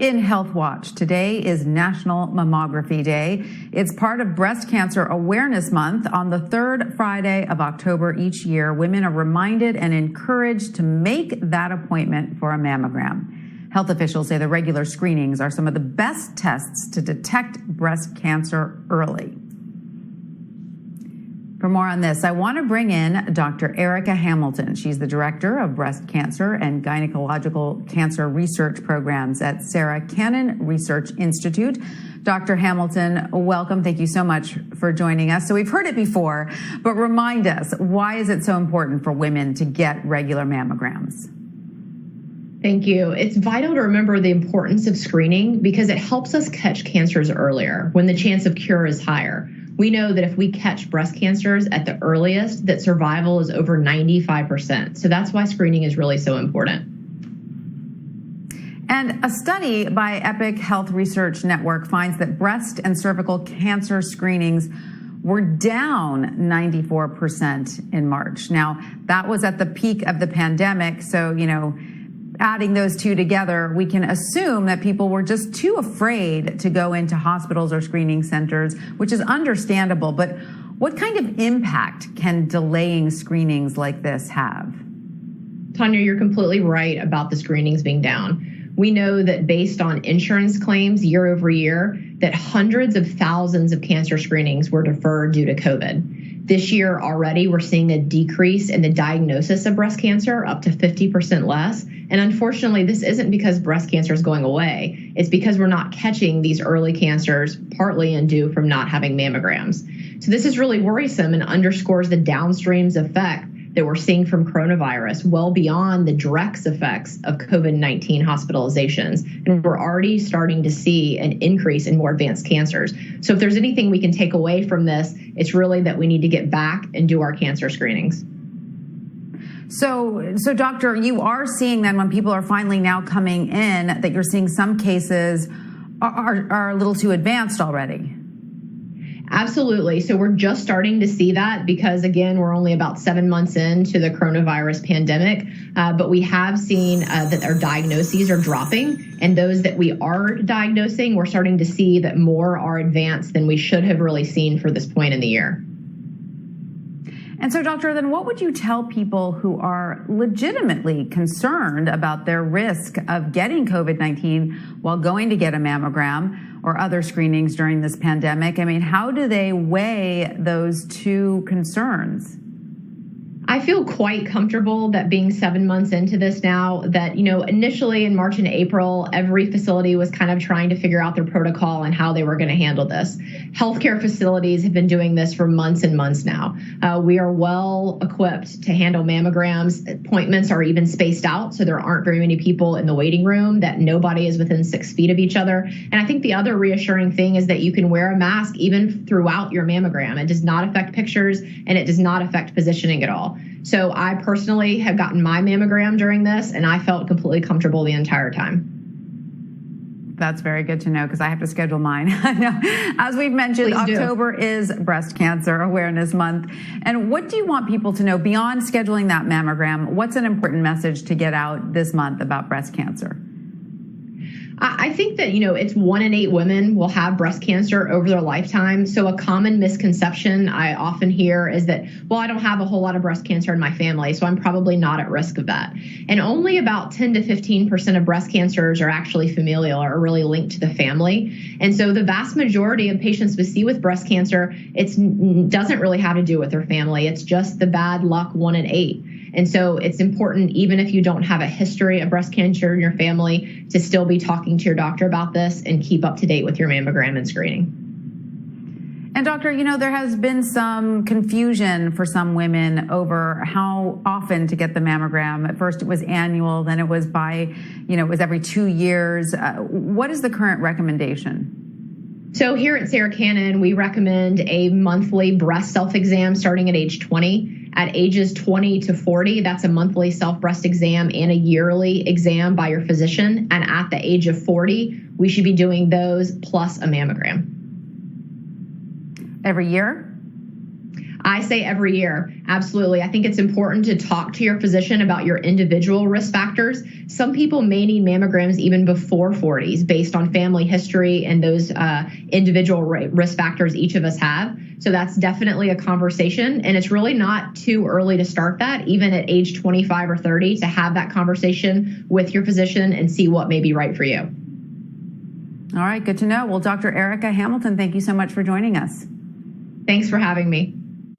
In Health Watch, today is National Mammography Day. It's part of Breast Cancer Awareness Month. On the third Friday of October each year, women are reminded and encouraged to make that appointment for a mammogram. Health officials say the regular screenings are some of the best tests to detect breast cancer early. For more on this, I want to bring in Dr. Erika Hamilton. She's the Director of Breast Cancer and Gynecological Cancer Research Programs at Sarah Cannon Research Institute. Dr. Hamilton, welcome. Thank you so much for joining us. So we've heard it before, but remind us, why is it so important for women to get regular mammograms? Thank you. It's vital to remember the importance of screening because it helps us catch cancers earlier when the chance of cure is higher. We know that if we catch breast cancers at the earliest, that survival is over 95%. So that's why screening is really so important. And a study by Epic Health Research Network finds that breast and cervical cancer screenings were down 94% in March. Now, that was at the peak of the pandemic. So, adding those two together, we can assume that people were just too afraid to go into hospitals or screening centers, which is understandable. But what kind of impact can delaying screenings like this have? Tanya, you're completely right about the screenings being down. We know that based on insurance claims year over year, that hundreds of thousands of cancer screenings were deferred due to COVID. This year already, we're seeing a decrease in the diagnosis of breast cancer, up to 50% less. And unfortunately, this isn't because breast cancer is going away. It's because we're not catching these early cancers, partly due from not having mammograms. So this is really worrisome and underscores the downstreams effect that we're seeing from coronavirus, well beyond the direct effects of COVID-19 hospitalizations. And we're already starting to see an increase in more advanced cancers. So if there's anything we can take away from this, it's really that we need to get back and do our cancer screenings. So doctor, you are seeing then when people are finally now coming in that you're seeing some cases are a little too advanced already. Absolutely. So we're just starting to see that because, again, we're only about 7 months into the coronavirus pandemic, but we have seen that our diagnoses are dropping, and those that we are diagnosing, we're starting to see that more are advanced than we should have really seen for this point in the year. And so, doctor, then what would you tell people who are legitimately concerned about their risk of getting COVID-19 while going to get a mammogram or other screenings during this pandemic? I mean, how do they weigh those two concerns? I feel quite comfortable that being 7 months into this now, that, initially in March and April, every facility was kind of trying to figure out their protocol and how they were going to handle this. Healthcare facilities have been doing this for months and months now. We are well equipped to handle mammograms. Appointments are even spaced out, so there aren't very many people in the waiting room, that nobody is within 6 feet of each other. And I think the other reassuring thing is that you can wear a mask even throughout your mammogram. It does not affect pictures, and it does not affect positioning at all. So I personally have gotten my mammogram during this, and I felt completely comfortable the entire time. That's very good to know because I have to schedule mine. As we've mentioned, October is Breast Cancer Awareness Month. And what do you want people to know beyond scheduling that mammogram? What's an important message to get out this month about breast cancer? I think that, it's 1 in 8 women will have breast cancer over their lifetime. So a common misconception I often hear is that, well, I don't have a whole lot of breast cancer in my family, so I'm probably not at risk of that. And only about 10 to 15% of breast cancers are actually familial or really linked to the family. And so the vast majority of patients we see with breast cancer, it doesn't really have to do with their family. It's just the bad luck 1 in 8. And so it's important, even if you don't have a history of breast cancer in your family, to still be talking to your doctor about this and keep up to date with your mammogram and screening. And doctor, there has been some confusion for some women over how often to get the mammogram. At first it was annual, then it was it was every 2 years. What is the current recommendation? So here at Sarah Cannon, we recommend a monthly breast self-exam starting at age 20. At ages 20 to 40, that's a monthly self-breast exam and a yearly exam by your physician. And at the age of 40, we should be doing those plus a mammogram. Every year? I say every year, absolutely. I think it's important to talk to your physician about your individual risk factors. Some people may need mammograms even before 40s based on family history and those individual risk factors each of us have. So that's definitely a conversation. And it's really not too early to start that, even at age 25 or 30, to have that conversation with your physician and see what may be right for you. All right, good to know. Well, Dr. Erika Hamilton, thank you so much for joining us. Thanks for having me.